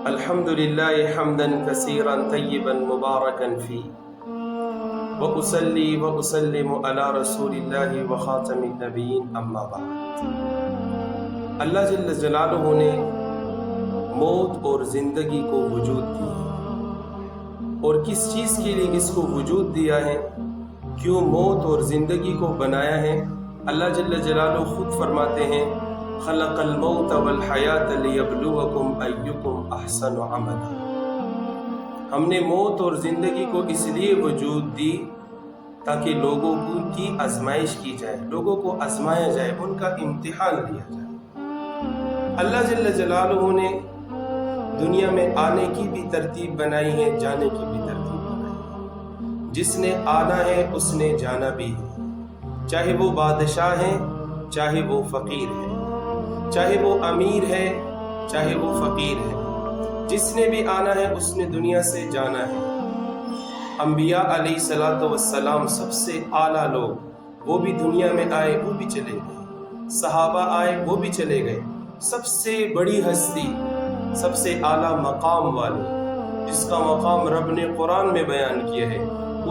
الحمد لله حمدا كثيرا طيبا مباركا فيه وأصلي وأسلم على رسول الله وخاتم النبيين اما بعد۔ اللہ جل جلالہ نے موت اور زندگی کو وجود دی، اور کس چیز کے لیے اس کو وجود دیا ہے، کیوں موت اور زندگی کو بنایا ہے؟ اللہ جل جلالہ خود فرماتے ہیں خلق الموت والحیات لیبلوکم ایکم احسن عملا۔ ہم نے موت اور زندگی کو اس لیے وجود دی تاکہ لوگوں کی آزمائش کی جائے، لوگوں کو آزمایا جائے، ان کا امتحان لیا جائے۔ اللہ جل جلالہ نے دنیا میں آنے کی بھی ترتیب بنائی ہے، جانے کی بھی ترتیب بنائی ہے۔ جس نے آنا ہے اس نے جانا بھی ہے، چاہے وہ بادشاہ ہے، چاہے وہ فقیر ہے، چاہے وہ امیر ہے، چاہے وہ فقیر ہے، جس نے بھی آنا ہے اس نے دنیا سے جانا ہے۔ انبیاء علیہ السلام سب سے اعلیٰ لوگ، وہ بھی دنیا میں آئے، وہ بھی چلے گئے، صحابہ آئے، وہ بھی چلے گئے۔ سب سے بڑی ہستی، سب سے اعلیٰ مقام والی، جس کا مقام رب نے قرآن میں بیان کیا ہے،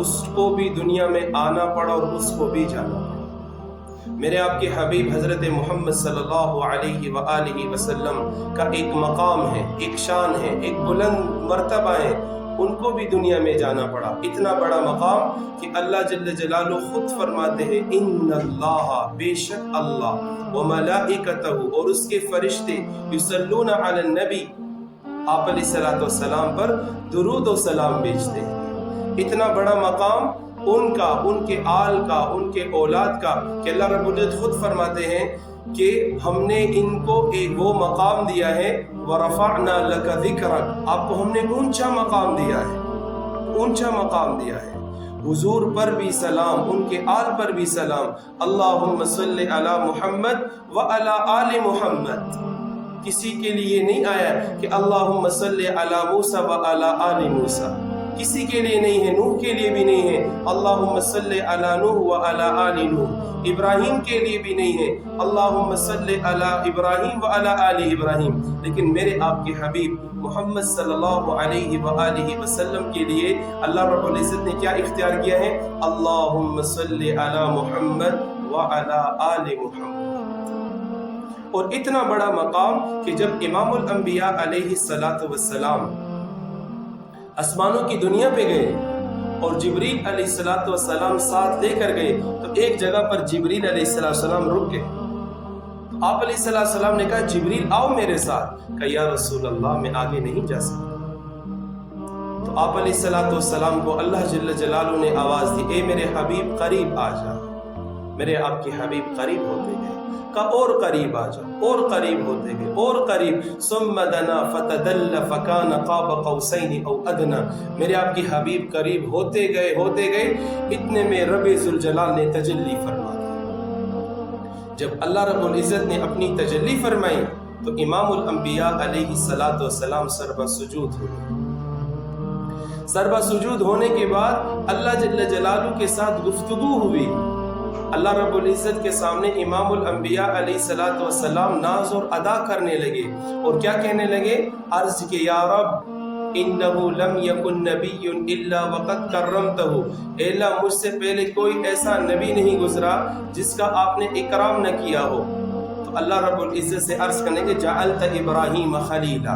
اس کو بھی دنیا میں آنا پڑا اور اس کو بھی جانا پڑا۔ میرے آپ کے حبیب حضرت محمد صلی اللہ علیہ وآلہ وسلم کا ایک مقام ہے، ایک شان ہے، ایک بلند مرتبہ ہے، ان کو بھی دنیا میں جانا پڑا۔ اتنا بڑا مقام کہ اللہ جل جلالہ خود فرماتے ہیں ان اللہ، بے شک اللہ، وملائکتہ، اور اس کے فرشتے، یصلون علی النبی، آپ علیہ السلام پر درود و سلام بھیجتے ہیں۔ اتنا بڑا مقام ان کا، ان کے آل کا، ان کے اولاد کا، کہ اللہ رب العزت خود فرماتے ہیں کہ ہم نے ان کو ایک وہ مقام دیا ہے وَرَفَعْنَا لَكَ ذِكْرَكَ، آپ کو ہم نے اونچا مقام دیا ہے، اونچا مقام دیا ہے۔ حضور پر بھی سلام، ان کے آل پر بھی سلام۔ اللہم صلی علی محمد وعلی آل محمد۔ کسی کے لیے نہیں آیا کہ اللہم صلی علی موسیٰ وعلی آل موسیٰ، کسی کے لیے نہیں ہے، نوح کے لیے بھی نہیں ہے اللہم صلی علی نوح وعلی آل نوح، ابراہیم کے لیے بھی نہیں ہے اللہم صلی علی ابراہیم وعلی آل ابراہیم، لیکن میرے آپ کے حبیب محمد صلی اللہ علیہ وآلہ وسلم کے لیے اللہ رب العزت نے کیا اختیار کیا ہے؟ اللہم صلی علی محمد وعلی آل محمد۔ اور اتنا بڑا مقام کہ جب امام الانبیاء علیہ السلام آسمانوں کی دنیا پہ گئے اور جبریل علیہ السلام ساتھ لے کر گئے، تو ایک جگہ پر جبریل علیہ السلام رک گئے۔ آپ علیہ السلام نے کہا جبریل آؤ میرے ساتھ، کہا یا رسول اللہ میں آگے نہیں جا سکتا۔ تو آپ علیہ السلام کو اللہ جل جلالہ نے آواز دی اے میرے حبیب قریب آ جا۔ میرے آپ کے حبیب قریب ہوتے گئے، کہا اور قریب آ جاؤ، اور قریب ہوتے گئے، اور قریب، ثم دنا فتدل فکان قاب قوسین او ادنا۔ میرے آپ کے حبیب قریب ہوتے گئے، اتنے میں رب ذوالجلال نے تجلی فرما دی۔ جب اللہ رب العزت نے اپنی تجلی فرمائی تو امام الانبیاء علیہ السلام سربہ سجود ہوئے۔ سربہ سجود ہونے کے بعد اللہ جل جلالہ کے ساتھ گفتگو ہوئی۔ اللہ رب العزت کے سامنے امام الانبیاء علیہ السلام ناز اور ادا کرنے لگے، اور کیا کہنے لگے؟ عرض کہ یا رب انہو لم یکن نبی الا وقد کرمتہ، اے اللہ مجھ سے پہلے کوئی ایسا نبی نہیں گزرا جس کا آپ نے اکرام نہ کیا ہو۔ تو اللہ رب العزت سے عرض کرنے کے جعلت ابراہیم خلیلا،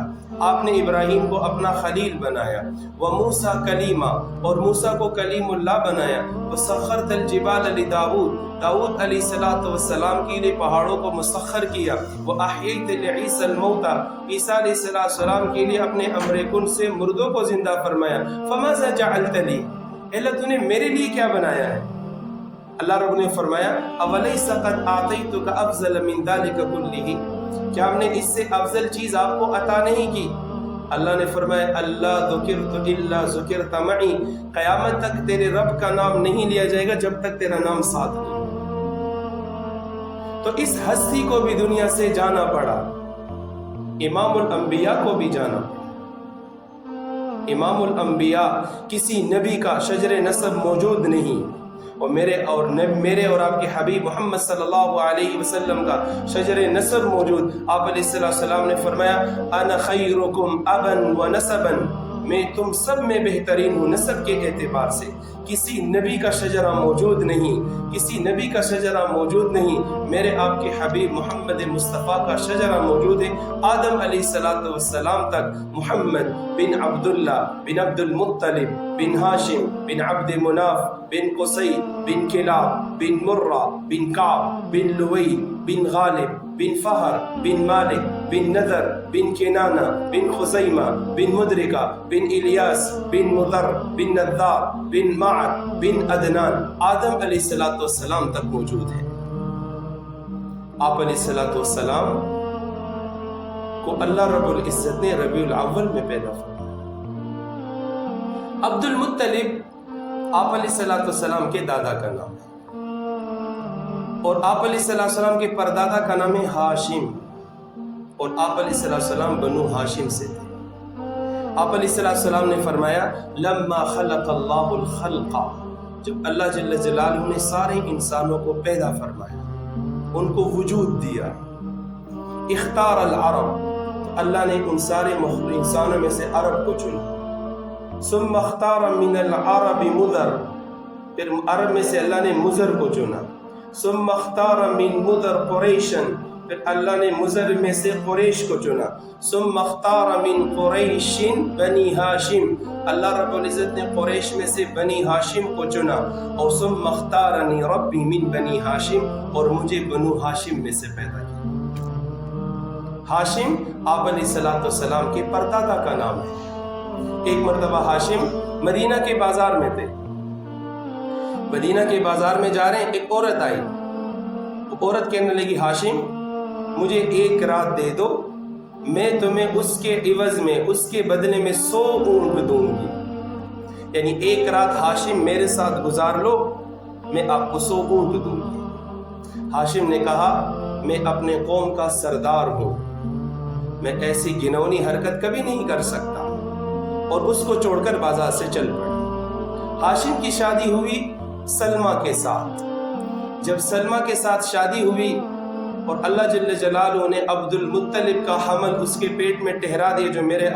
آپ نے ابراہیم کو اپنا خلیل بنایا، وموسیٰ کلیما، اور موسیٰ کو کلیم اللہ بنایا، وسخرت الجبال لداؤد، داؤد علیہ السلام کے لیے پہاڑوں کو مسخر کیا، وَأَحْيَيْتَ لِعِيسَى الْمَوْتَى، عیسیٰ علیہ السلام کے لیے اپنے امر کن سے مردوں کو زندہ فرمایا۔ فَمَاذَا جَعَلْتَ لِي، اللہ تو نے میرے لیے کیا بنایا ہے؟ اللہ رب نے فرمایا اَوَلَيْسَ قَدْ أَعْطَيْتُكَ أَفْضَلَ مِنْ ذَلِكَ كُلِّهِ، کیا ہم نے اس سے افضل چیز آپ کو عطا نہیں کی؟ اللہ نے فرمایا اللہ ذکرت الا ذکرت معی، قیامت تک تیرے رب کا نام نہیں لیا جائے گا جب تک تیرا نام ساتھ نہیں۔ تو اس ہستی کو بھی دنیا سے جانا پڑا، امام الانبیاء کو بھی جانا پڑا۔ امام الانبیاء کسی نبی کا شجر نسب موجود نہیں، اور میرے اور آپ کے حبیب محمد صلی اللہ علیہ وسلم کا شجر نسب موجود. آپ علیہ السلام نے فرمایا انا خیرکم ابا و نسبا، میں تم سب میں بہترین ہوں نسب کے اعتبار سے. کسی نبی کا شجرہ موجود نہیں، کسی نبی کا شجرہ موجود نہیں. میرے آپ کے حبیب محمد مصطفیٰ کا شجرہ موجود ہے. آدم علیہ السلام تک محمد بن عبداللہ بن عبد المطلب بن ہاشم بن عبد مناف بن قصی بن کلاب بن مرہ بن کعب بن لوئی بن غالب بن فہر بن مالک بن نذر بن کنانہ بن خزیمہ بن مدرکہ بن الیاس بن مضر بن نذار بن معد بن عدنان آدم علیہ السلام تک موجود ہے. آپ علیہ السلام کو اللہ رب العزت نے ربیع الاول میں پیدا فرمایا. عبد المطلب آپ علیہ السلام کے دادا کا نام ہے، اور آپ علیہ السلام کے پردادا کا نام ہے ہاشم، اور آپ علیہ السلام بنو ہاشم سے تھے. آپ علیہ السلام نے فرمایا لما خلق اللہ الخلق، جب اللہ جل جلالہ نے سارے انسانوں کو پیدا فرمایا، ان کو وجود دیا، اختار العرب، اللہ نے ان سارے انسانوں میں سے عرب کو چنا. ثم اختار من العرب مضر، پھر عرب میں سے اللہ نے مضر کو چنا. ثم اختار من مضر قریشا، پھر اللہ نے مضر میں سے قریش کو چنا. ثم اختار من قریش بنی ہاشم، اللہ رب العزت نے قریش میں سے بنی ہاشم کو چنا. اور ثم اختارنی ربی من بنی ہاشم، اور مجھے بنو ہاشم میں سے پیدا کیا. ہاشم آپ علیہ السلام کے پردادا کا نام ہے. ایک مرتبہ ہاشم مدینہ کے بازار میں تھے، مدینہ کے بازار میں جا رہے ہیں، ایک عورت آئی. عورت کہنے لگی ہاشم مجھے ایک رات دے دو، میں تمہیں اس کے عوض میں، اس کے بدلے میں 100 اونٹ دوں گی. یعنی ایک رات ہاشم میرے ساتھ گزار لو، میں آپ کو 100 اونٹ دوں گی. ہاشم نے کہا میں اپنے قوم کا سردار ہوں، میں ایسی گنونی حرکت کبھی نہیں کر سکتا، اور اس کو چھوڑ کر بازار سے چل پڑے. ہاشم کی شادی ہوئی سلمہ کے ساتھ. جب سلمہ کے ساتھ شادی ہوئی اور اللہ جل جلالہ نے عبد المطلب کا حمل اس کے پیٹ میں ٹھہرا دیا، جو میرے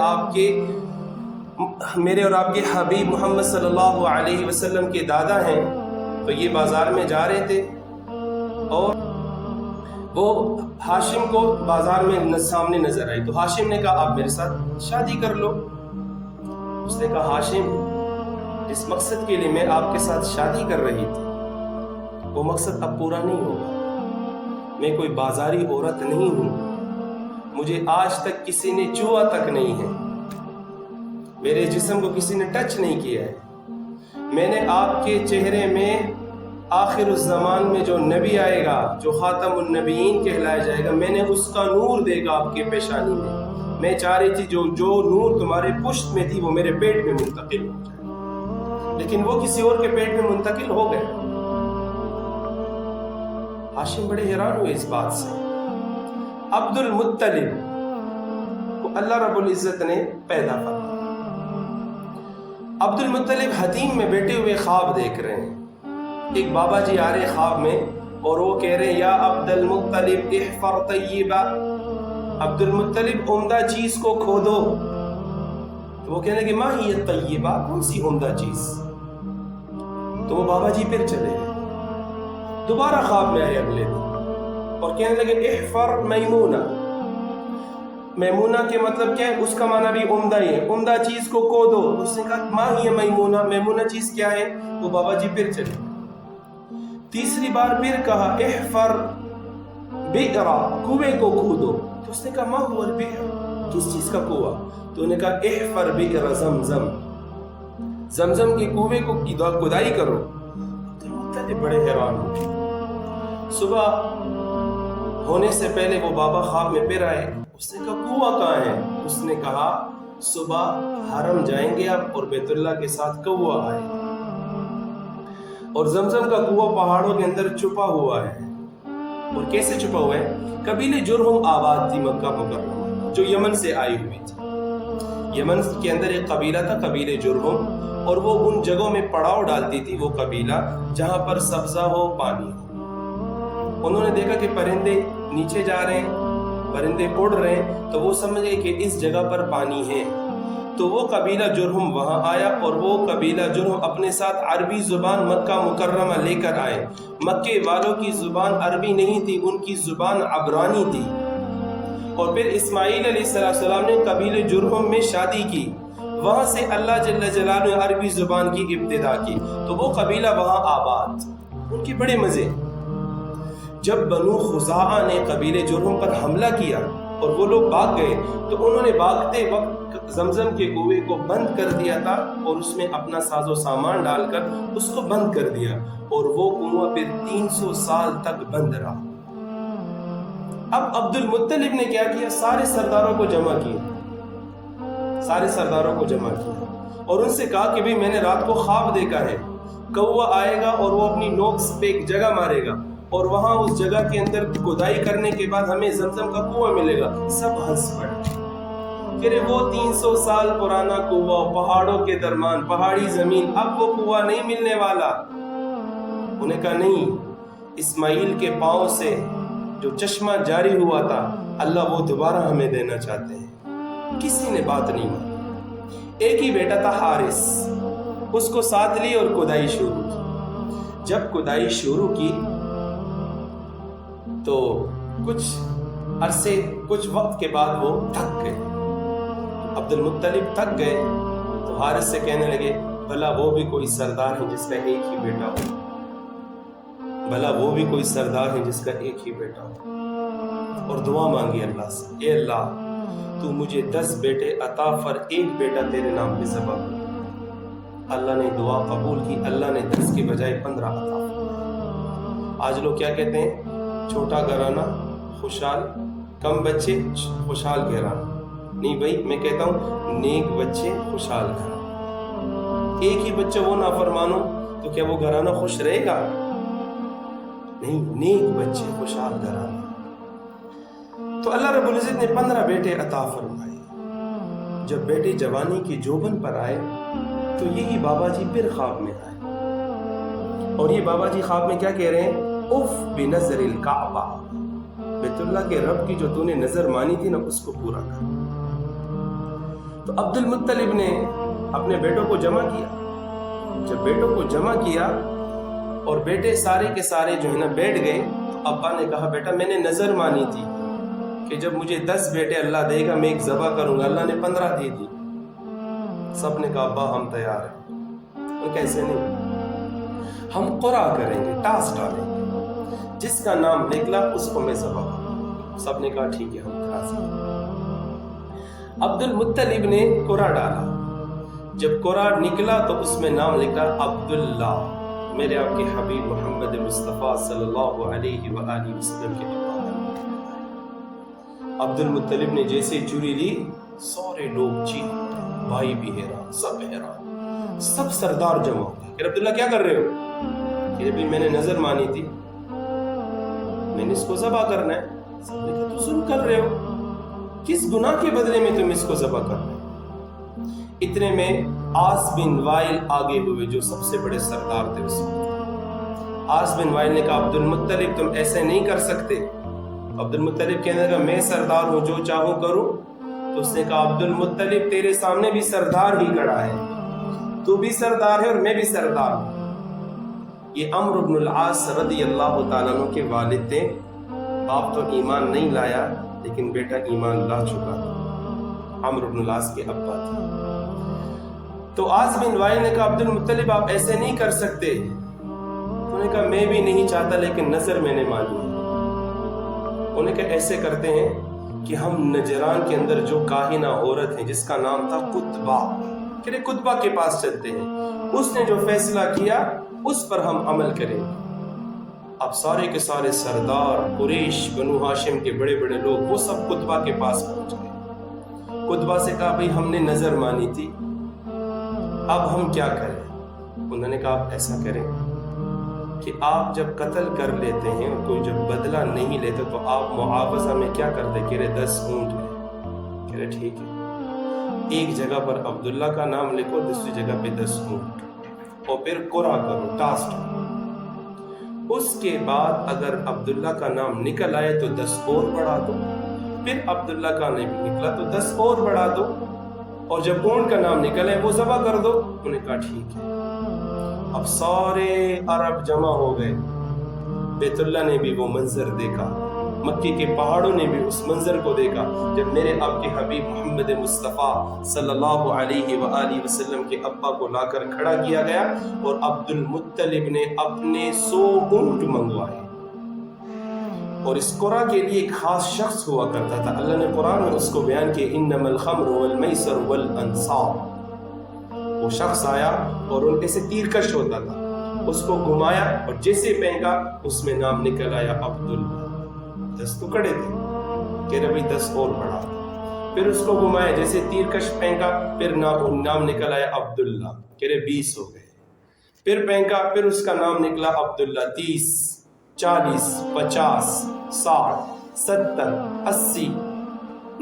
اور آپ کے حبیب محمد صلی اللہ علیہ وسلم کے دادا ہیں، تو یہ بازار میں جا رہے تھے اور وہ ہاشم کو بازار میں سامنے نظر آئی. تو ہاشم نے کہا آپ میرے ساتھ شادی کر لو. اس نے کہا ہاشم جس مقصد کے لیے میں آپ کے ساتھ شادی کر رہی تھی وہ مقصد اب پورا نہیں ہوگا. میں کوئی بازاری عورت نہیں ہوں، مجھے آج تک کسی نے چھوا تک نہیں ہے، میرے جسم کو کسی نے ٹچ نہیں کیا ہے. میں نے آپ کے چہرے میں آخر الزمان میں جو نبی آئے گا، جو خاتم النبیین کہلایا جائے گا، میں نے اس کا نور دے گا آپ کے پیشانی میں. میں چاہ رہی تھی جو نور تمہارے پشت میں تھی وہ میرے پیٹ میں منتقل ہو جائے، لیکن وہ کسی اور کے پیٹ میں منتقل ہو گئے. ہاشم بڑے حیران ہوئے اس بات سے. عبد المطلب کو اللہ رب العزت نے پیدا فرمایا. عبد المطلب حتیم میں بیٹھے ہوئے خواب دیکھ رہے ہیں. ایک بابا جی آ رہے خواب میں اور وہ کہہ رہے یا عبد المطلب احفر طیبا، عبد المطلب عمدہ چیز کو کھودو. تو وہ کہنے لگے ما ہی طیبہ، کون سی عمدہ چیز؟ تو وہ بابا جی پھر چلے گئے. دوبارہ خواب میں آئے اگلے دن اور کہنے لگے احفر میمونہ. میمونہ کے مطلب کیا ہے؟ اس کا معنی بھی عمدہ ہی ہے، عمدہ چیز کو کھودو. اس نے کہا ما ہی میمونہ، میمونہ چیز کیا ہے؟ وہ بابا جی پھر چلے. تیسری بار پھر کہا احفر بئر، کنویں کو کھودو. تو اس نے کہا ما هو البئر، کس چیز کا کنواں؟ تو انہوں نے کہا احفر بئر زمزم، زمزم کے کنویں کو کھدائی کرو. تو بڑے حیران ہوئے. صبح ہونے سے پہلے وہ بابا خواب میں پھر آئے. اس نے کہا کنواں کہاں ہے؟ اس نے کہا صبح حرم جائیں گے آپ اور بیت اللہ کے ساتھ کنواں آئے، اور زمزم کا کنواں پہاڑوں کے اندر چھپا ہوا ہے. اور کیسے چھپا ہوا ہے؟ قبیلے جرہم آباد تھی مکہ مکرمہ. جو یمن سے آئی ہوئی تھی۔ یمن کے اندر ایک قبیلہ تھا، قبیلہ جرہم، اور وہ ان جگہوں میں پڑاؤ ڈالتی تھی وہ قبیلہ جہاں پر سبزہ ہو، پانی ہو۔ انہوں نے دیکھا کہ پرندے نیچے جا رہے ہیں، پرندے اڑ رہے ہیں، تو وہ سمجھ گئے کہ اس جگہ پر پانی ہے۔ تو وہ قبیلہ جرہم وہاں آیا، اور وہ قبیلہ جرہم اپنے ساتھ عربی زبان مکہ مکرمہ لے کر آئے۔ مکے والوں کی زبان عربی نہیں تھی، ان کی زبان عبرانی تھی۔ اور پھر اسماعیل علیہ السلام نے قبیلہ جرہم میں شادی کی، وہاں سے اللہ جل جلالہ نے عربی زبان کی ابتدا کی، تو وہ قبیلہ وہاں آباد، ان کے بڑے مزے۔ جب بنو خزاعہ نے قبیلہ جرہم پر حملہ کیا اور وہ لوگ بھاگ گئے، تو انہوں نے بھاگتے وقت زمزم کے کنویں کو بند کر دیا تھا، اور اس میں اپنا ساز و سامان ڈال کر اس کو بند کر دیا، اور وہ کنواں پھر 300 سال تک بند رہا۔ اب عبد المطلب نے کیا کیا؟ سارے سرداروں کو جمع کیا، سارے سرداروں کو جمع کیا، اور ان سے کہا کہ بھی میں نے رات کو خواب دیکھا ہے، کوا آئے گا اور وہ اپنی نوک پہ ایک جگہ مارے گا، اور وہاں اس جگہ کے اندر کھدائی کرنے کے بعد ہمیں زمزم کا کنواں ملے گا۔ سب ہنس پڑے کہ وہ 300 سال پرانا کنواں پہاڑوں کے درمیان، پہاڑی زمین، اب وہ کنواں نہیں ملنے والا۔ انہیں کہا نہیں، اسماعیل کے پاؤں سے جو چشمہ جاری ہوا تھا اللہ وہ دوبارہ ہمیں دینا چاہتے ہیں۔ کسی نے بات نہیں مانی۔ ایک ہی بیٹا تھا حارث، اس کو ساتھ لی اور کھدائی شروع کی۔ جب کھدائی شروع کی تو کچھ وقت کے بعد وہ تھک گئے، عبد المطلب تھک گئے، تو حارث سے کہنے لگے بھلا وہ بھی کوئی سردار ہے جس کا ایک ہی بیٹا ہو، بھلا وہ بھی کوئی سردار ہے جس کا ایک ہی بیٹا ہو، اور دعا مانگی اللہ سے، اے اللہ تو مجھے 10 بیٹے عطا فر، ایک بیٹا تیرے نام پہ ذبح کر۔ اللہ نے دعا قبول کی، اللہ نے 10 کے بجائے 15 عطا فرمائے۔ آج لوگ کیا کہتے ہیں؟ چھوٹا گھرانہ خوشحال، کم بچے خوشحال گھرانہ۔ نہیں بھائی، میں کہتا ہوں نیک بچے خوشحال گھرانہ۔ ایک ہی بچہ وہ نافرمان ہو تو کیا وہ گھرانہ خوش رہے گا؟ نہیں، نیک بچے خوشحال گھرانہ۔ تو اللہ رب العزت نے 15 بیٹے عطا فرمائے۔ جب بیٹے جوانی کی جوبن پر آئے تو یہی بابا جی پھر خواب میں آئے، اور یہ بابا جی خواب میں کیا کہہ رہے ہیں؟ اف بنظر الکعبہ، بیت اللہ کے رب کی جو تو نے نظر مانی تھی نا اس کو پورا کر۔ تو عبد المطلب نے اپنے بیٹوں کو جمع کیا۔ جب بیٹوں کو جمع کیا اور بیٹے سارے کے سارے جو ہے نا بیٹھ گئے، تو ابا نے کہا بیٹا میں نے نظر مانی تھی کہ جب مجھے 10 بیٹے اللہ دے گا میں ایک ذبح کروں گا، اللہ نے 15 دے دی۔ سب نے کہا ابا ہم تیار ہیں۔ کیسے نہیں، ہم قرعہ کریں گے، ٹاس ڈالیں گے، جس کا نام نکلا اس کو میں ذبح کروں۔ سب نے کہا ٹھیک ہے ہم راضی ہیں۔ عبد المطلب نے قرعہ ڈالا، جب قرعہ نکلا تو اس میں نام لکھا عبداللہ، میرے آپ کے حبیب محمد مصطفیٰ صلی اللہ علیہ وآلہ وسلم کے ابا۔ عبد المطلب نے جیسے چوری لی، سارے لوگ چیخ، بھائی بھی حیران، سب حیران، سب سردار جمع ہو گئے کہ عبداللہ کیا کر رہے ہو؟ کہ ابھی میں نے نظر مانی تھی، میں نے اس کو ذبح کرنا ہے۔ سب نے کہا تو ظلم کر رہے ہو، کس گناہ کے بدلے میں تم اس کو ذبح کر رہے ہو؟ اتنے میں عاص بن وائل آگے ہوئے جو سب سے بڑے سردار تھے اس وقت۔ عاص بن وائل نے کہا عبد المطلب تم ایسے نہیں کر سکتے۔ عبد المطلب کہنے لگا میں سردار ہوں، جو چاہوں کروں۔ تو اس نے کہا عبد المطلب تیرے سامنے بھی سردار ہی کھڑا ہے، تو بھی سردار ہے اور میں بھی سردار ہوں۔ یہ عمرو بن العاص رضی اللہ تعالیٰ عنہ کے والد تھے۔ باپ تو ایمان نہیں لایا لیکن بیٹا ایمان لا چکا تھا، عمرو بن العاص کے ابا تھے۔ تو عاص بن وائل نے کہا عبد المطلب آپ ایسے نہیں کر سکتے۔ انہوں نے کہا میں بھی نہیں چاہتا لیکن نظر میں نے مانی ہے۔ انہوں نے کہا ایسے کرتے ہیں کہ ہم نجران کے اندر جو کاہنہ عورت ہے جس کا نام تھا قطبہ، کہ قطبہ کے پاس چلتے ہیں، اس نے جو فیصلہ کیا اس پر ہم عمل کریں۔ اب سارے کے سارے سردار قریش بنو ہاشم کے بڑے بڑے لوگ وہ سب قطبہ کے پاس پہنچ گئے۔ قطبہ سے کہا بھئی ہم نے نظر مانی تھی، اب ہم کیا کریں؟ انہوں نے کہا آپ ایسا کریں کہ آپ جب قتل کر لیتے ہیں کوئی جب بدلہ نہیں لیتے تو آپ معاوضہ میں کیا کرتے کہ 10 اونٹ ہے، کہہ رہے ٹھیک ہے، ایک جگہ پر عبداللہ کا نام لکھو، دوسری جگہ پہ 10 اونٹ، اور پھر قرعہ کرو، ٹاسٹ۔ اس کے بعد اگر عبداللہ کا نام نکل آئے تو 10 اور بڑھا دو، پھر عبداللہ کا نام نکلا تو 10 اور بڑھا دو، اور جب اونٹ کا نام نکلے وہ ذبح کر دو۔ انہوں نے کہا ٹھیک ہے۔ اب سارے عرب جمع ہو گئے، بیت اللہ نے بھی وہ منظر دیکھا، مکے کے پہاڑوں نے بھی اس منظر کو دیکھا، جب میرے آپ کے حبیب محمد مصطفیٰ صلی اللہ علیہ وآلہ وسلم کے ابا کو لا کر کھڑا کیا گیا، اور عبد المطلب نے اپنے 100 اونٹ منگوائے۔ اور اس قرعہ کے لیے ایک خاص شخص ہوا کرتا تھا، اللہ نے قرآن میں اس کو بیان کیا، انما الخمر والمیسر والانصاب۔ وہ شخص آیا اور ان پہ سے تیر کش ہوتا تھا، اس کو گھمایا اور جیسے پھینکا اس میں نام نکل آیا عبداللہ۔ 10 ٹکڑے تھے، کہہ رہے بھائی 10 اور بڑھا، پھر اس کو گھمایا، جیسے تیر کش پھینکا پھر نام نکل آیا عبداللہ، کہہ رہے 20 ہو گئے، پھر پھینکا پھر اس کا نام نکلا عبداللہ، 30 40 50 60 70 80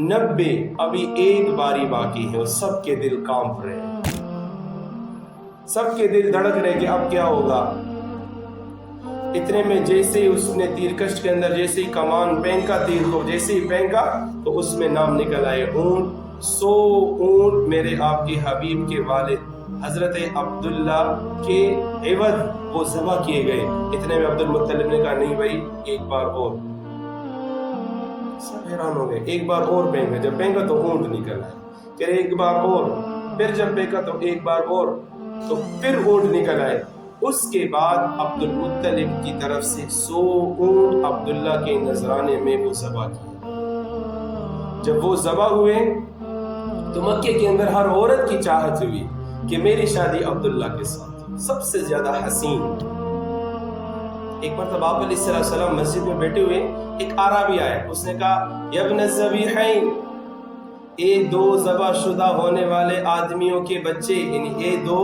90، ابھی ایک باری باقی ہے، اور سب کے دل کانپ رہے ہیں، سب کے دل دھڑک رہے کہ اب کیا ہوگا۔ اتنے میں جیسے ہی اس نے تیرکش کے اندر جیسے ہی کمان پھینکا، تیر کو جیسے ہی پھینکا تو اس میں نام نکل آئے اونٹ، 100 اونٹ میرے آپ کے حبیب کے والد حضرت عبداللہ کے عوض وہ ذبح کیے گئے۔ اتنے میں عبد المطلب نے کہا نہیں بھائی ایک بار اور، سب حیران ہو گئے، ایک بار اور پھینکا، جب پھینکا تو اونٹ نکل آئے، کہ ایک بار اور، پھر جب پھینکا تو ایک بار اور، تو پھر اونٹ نکل آئے۔ اس کے بعد عبد المطلب کی طرف سے 100 اونٹ عبداللہ کے نذرانے میں وہ ذبح کیے۔ جب وہ ذبح ہوئے تو مکے کے اندر ہر عورت کی چاہت ہوئی کہ میری شادی عبداللہ کے ساتھ، سب سے زیادہ حسین۔ ایک مرتبہ آپ علیہ السلام مسجد میں بیٹھے ہوئے، ایک اعرابی آیا، اس نے کہا یا ابن الذبیحین، اے 2 ذبح شدہ ہونے والے آدمیوں کے بچے، یعنی اے 2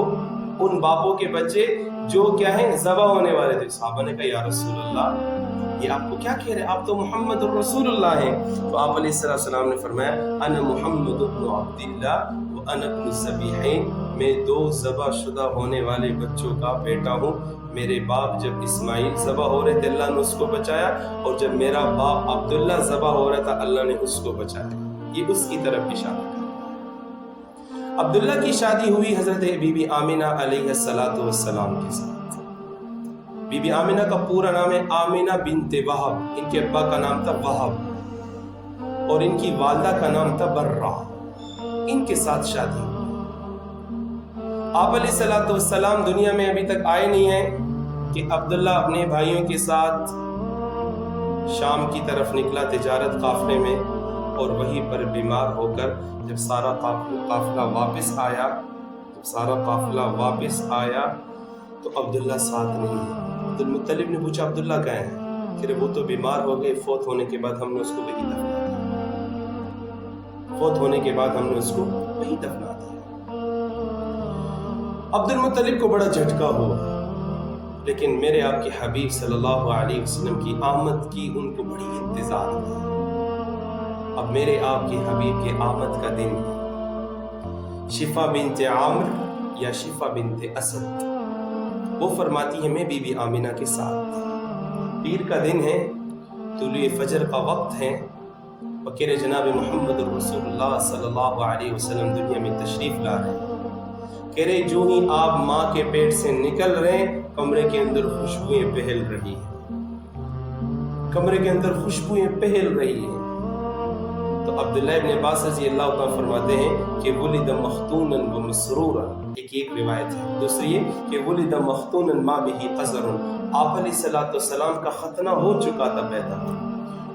ان باپوں کے بچے جو کیا ہیں ذبح ہونے والے تھے۔ صحابہ نے کہا یا رسول اللہ یہ آپ کو کیا کہہ رہے ہیں، آپ تو محمد الرسول اللہ ہیں۔ تو آپ علیہ السلام نے فرمایا انا محمد ابن عبداللہ وانا ابن الذبیحین، میں 2 ذبح شدہ ہونے والے بچوں کا بیٹا ہوں۔ میرے باپ جب اسماعیل ذبح ہو رہے تھے اللہ نے اس کو بچایا، اور جب میرا باپ عبداللہ ذبح ہو رہا تھا اللہ نے اس کو بچایا۔ یہ اس کی طرف اشارہ کر۔ عبداللہ کی شادی ہوئی حضرت بی بی آمنہ علیہ السلام کے ساتھ۔ بی بی آمنہ کا پورا نام ہے آمنہ بنت وہب، ان کے ابا کا نام تھا وہب اور ان کی والدہ کا نام تھا برہ، ان کے ساتھ شادی ہوئی۔ آپ علیہ السلام دنیا میں ابھی تک آئے نہیں ہیں کہ عبداللہ اپنے بھائیوں کے ساتھ شام کی طرف نکلا تجارت قافلے میں، اور وہیں پر بیمار ہو کر جب سارا قافلہ واپس آیا تو عبداللہ ساتھ نہیں ہے۔ عبد المطلب نے پوچھا عبداللہ کہاں ہے، کہ وہ تو بیمار ہو گئے، فوت ہونے کے بعد ہم نے اس کو وہی دفنا دیا۔ عبد المطلب کو بڑا جھٹکا ہوا، لیکن میرے آپ کے حبیب صلی اللہ علیہ وسلم کی آمد کی ان کو بڑی انتظار تھی۔ اب میرے آپ کے حبیب کے آمد کا دن ہے، شفا بنت عامر یا شفا بنت اسد، وہ فرماتی ہے میں بی بی آمنہ کے ساتھ تھی، پیر کا دن ہے، طلوع فجر کا وقت ہے، وکیل جناب محمد الرسول اللہ صلی اللہ علیہ وسلم دنیا میں تشریف لا رہے ہیں۔ کہہ رہے جو ہی آپ ماں کے پیٹ سے نکل رہے ہیں کمرے کے اندر خوشبوئیں پھیل رہی ہیں، تو عبداللہ ابن عباس رضی اللہ عنہ فرماتے ہیں کہ ولد مختونا و مسرورا، ایک روایت ہے، دوسری یہ کہ ولد مختونا ما به قذر، آپ علیہ السلام کا ختنہ ہو چکا تھا پیدا،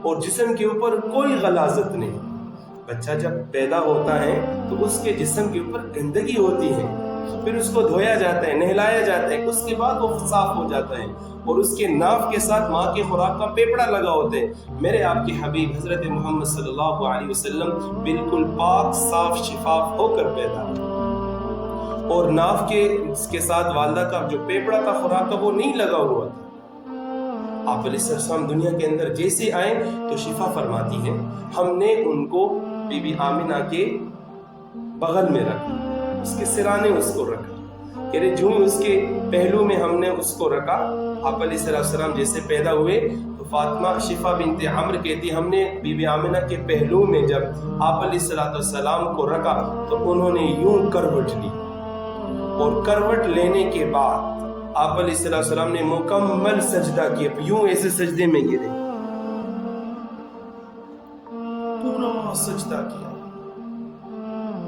اور جسم کے اوپر کوئی غلاظت نہیں۔ بچہ جب پیدا ہوتا ہے تو اس کے جسم کے اوپر گندگی ہوتی ہے، پھر اس کو دھویا جاتا ہے، نہلایا جاتا ہے، اس کے بعد وہ صاف ہو جاتا ہے، اور اس کے ناف کے ساتھ ماں کے خوراک کا پیپڑا لگا ہوتا ہے۔ میرے آپ کے حبیب حضرت محمد صلی اللہ علیہ وسلم بالکل پاک صاف شفاف ہو کر پیدا، اور ناف کے ساتھ والدہ کا جو پیپڑا تھا خوراک کا وہ نہیں لگا ہوا تھا۔ آپ علیہ السلام دنیا کے اندر جیسے آئے تو شفا فرماتی ہیں، ہم نے ان کو بی بی آمنہ کے بغل میں رکھا، اس کے سرانے اس کو رکھا، کہ جو اس کے پہلو میں ہم نے اس کو رکھا، آپ علیہ السلام جیسے پیدا ہوئے تو فاطمہ شفا بنت عمرو کہتی ہم نے بی بی آمنہ کے پہلو میں جب آپ علیہ السلام کو رکھا تو انہوں نے یوں کروٹ لی، اور کروٹ لینے کے بعد آپ علیہ السلام نے مکمل سجدہ کیا، یوں ایسے سجدے میں گرے، پورا سجدہ کیا۔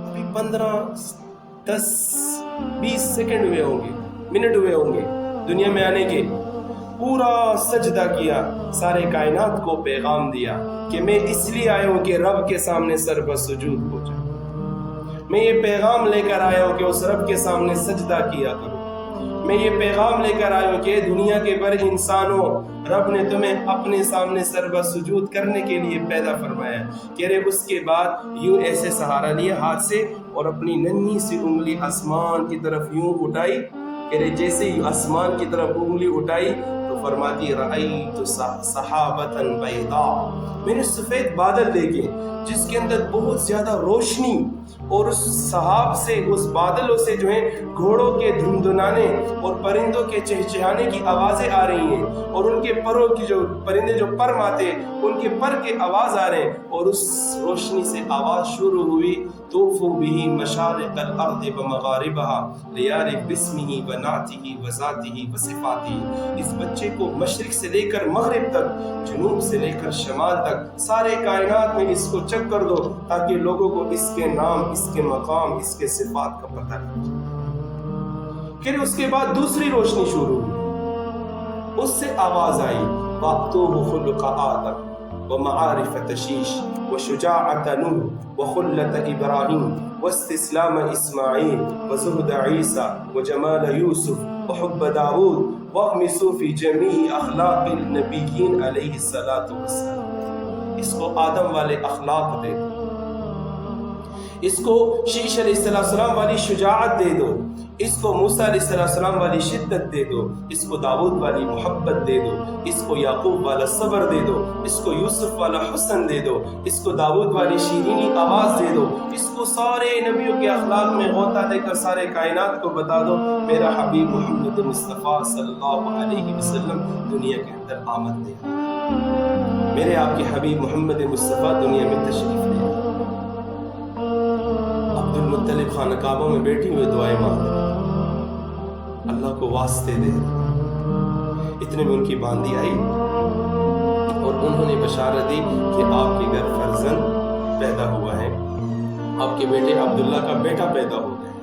ابھی 15-10-20 سیکنڈ ہوئے ہوں گے، منٹ ہوئے ہوں گے دنیا میں آنے کے، پورا سجدہ کیا، سارے کائنات کو پیغام دیا کہ میں اس لیے آیا ہوں کہ رب کے سامنے سر بر سجود ہو جائے، میں یہ پیغام لے کر آیا ہوں کہ اس رب کے سامنے سجدہ کیا کرو، میں یہ پیغام لے کر آیا ہوں کہ دنیا کے بر انسانوں، رب نے تمہیں اپنے سامنے سر بر سجود کرنے کے لیے پیدا فرمایا۔ کہہ رہے اس کے بعد یوں ایسے سہارا لیا ہاتھ سے اور اپنی ننھی سی انگلی آسمان کی طرف یوں اٹھائی، کہہ رہے جیسے ہی آسمان کی طرف انگلی اٹھائی تو فرماتی رأیت سحابۃ بیضاء، میں نے سفید بادل دیکھے جس کے اندر بہت زیادہ روشنی، اور اس سحاب سے، اس بادلوں سے جو ہیں گھوڑوں کے دھندنانے اور پرندوں کے چہچہانے کی آوازیں آ رہی ہیں، اور ان کے پروں کی جو پرندے جو پر ماتے ان کے پر کے آواز آ رہے ہیں، اور اس روشنی سے آواز شروع ہوئی طوفوا به مشارق الارض ومغاربها لیعرف باسمه ونعته وذاته وصفاته، اس بچے کو مشرق سے لے کر مغرب تک، جنوب سے لے کر شمال تک، سارے کائنات میں اس کو چک کر دو تاکہ لوگوں کو اس کے نام، اس کے مقام، اس کے صفات کا پتہ لگے۔ پھر اس کے بعد دوسری روشنی شروع ہوئی، اس سے آواز آئی وَأَعْطُوهُ خُلُقَ آدَمَ ومعارف تشیش وشجاعت نوح وخلت ابراہیم واستسلام اسماعیل وزہد عیسیٰ وجمال یوسف وحب داود واغمسوا فی جمیع اخلاق النبیین علیہ السلام۔ اس کو آدم والے اخلاق دے دو، اس کو شیش علیہ السلام والی شجاعت دے دو، اس کو موسیٰ علیہ السلام والی شدت دے دو، اس کو داؤد والی محبت دے دو، اس کو یعقوب والا صبر دے دو، اس کو یوسف والا حسن دے دو، اس کو داؤد والی شیرینی آواز دے دو، اس کو سارے نبیوں کے اخلاق میں غوطہ دے کر سارے کائنات کو بتا دو میرا حبیب محمد مصطفیٰ صلی اللہ علیہ وسلم دنیا کے اندر آمد دے، میرے آپ کے حبیب محمد مصطفیٰ دنیا میں تشریف لے۔ عبد المطلب خانہ کعبہ میں بیٹھی ہوئے دعائیں مانگ رہے، اللہ کو واسطے دے رہے، اتنے میں ان کی باندھی آئی اور انہوں نے بشارت دی کہ آپ کے گھر فرزند پیدا ہوا ہے، آپ کے بیٹے عبداللہ کا بیٹا پیدا ہو گیا ہے۔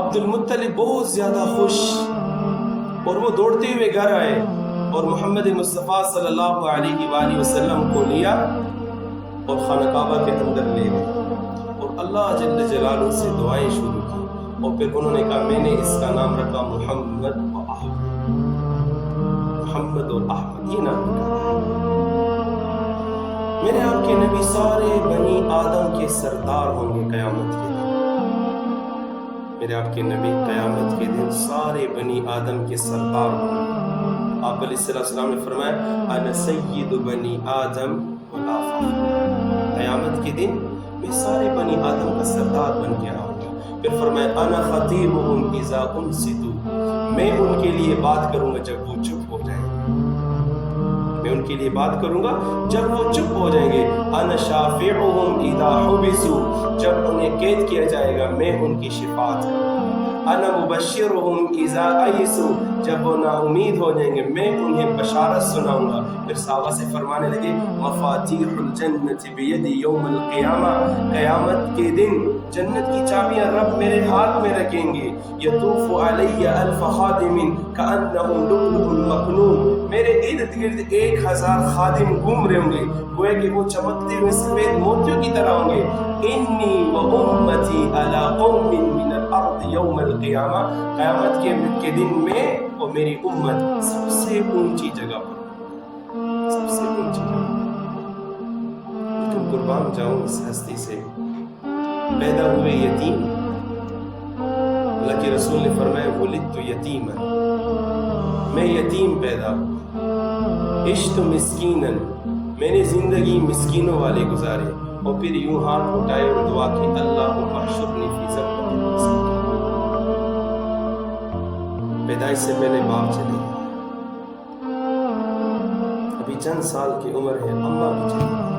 عبد المطلب بہت زیادہ خوش، اور وہ دوڑتے ہوئے گھر آئے اور محمد مصطفیٰ صلی اللہ علیہ وآلہ وسلم کو لیا اور خانہ کعبہ کے اندر لے گئے، اور اللہ جل جلالہ سے دعائیں شروع کی، اور پھر انہوں نے کہا میں نے اس کا نام رکھا محمد و احمد، محمد اور احمد یہ نام رکھا۔ میرے آپ کے نبی سارے بنی آدم کے سردار ہوں گے قیامت کے دن، میرے آپ کے نبی قیامت کے دن سارے بنی آدم کے سردار ہوں گے۔ آپ علیہ السلام نے فرمایا انا سید بنی آدم ولا فخر، قیامت کے دن میں سارے بنی آدم کا سردار بن کے آؤں گا۔ پھر فرمایا انا خطیبهم اذا انصتوا، میں ان کے لیے بات کروں گا جب وہ چپ ہو جائیں گے، میں ان کے لیے بات کروں گا جب وہ چپ ہو جائیں گے۔ انا شافعهم اذا حبسوا، جب انہیں قید کیا جائے گا میں ان کی شفاعت کروں گا۔ انا مبشرهم اذا ایسوا، جب وہ نا امید ہو جائیں گے میں انہیں بشارت سناؤں گا۔ پھر صحابہ سے فرمانے لگے مفاتیح الجنت بیدی یوم القیامہ، قیامت کے دن جنت کی چابیاں رب میرے ہاتھ میں رکھیں گے۔ یطوف علی الف خادم کانہم لؤلؤ مکنون، میرے ارد گرد 1000 خادم گھوم رہے ہوں گے گویا کہ وہ چمکتے ہوئے سفید موتیوں کی طرح ہوں گے۔ انی و امتی علی قوم من الارض یوم القیامہ، قیامت کے دن میں اور میری امت سب سے اونچی جگہ پر، سب سے اونچی جگہ پر۔ لیکن قربان جاؤں اس ہستی سے، پیدا ہوئے یتیم، اللہ کے رسول نے فرمایا ولدت یتیما، میں یتیم پیدا ہوں، عشت مسکینا، میں نے زندگی مسکینوں والے گزارے اور پھر یوں ہاتھ اٹھائے اور دعا کی اللہ احشرنی فی زمرۃ المساکین۔ پیدائش سے پہلے باپ چلے گئے، ابھی چند سال کی عمر ہے، اماں بھی چلی گئی۔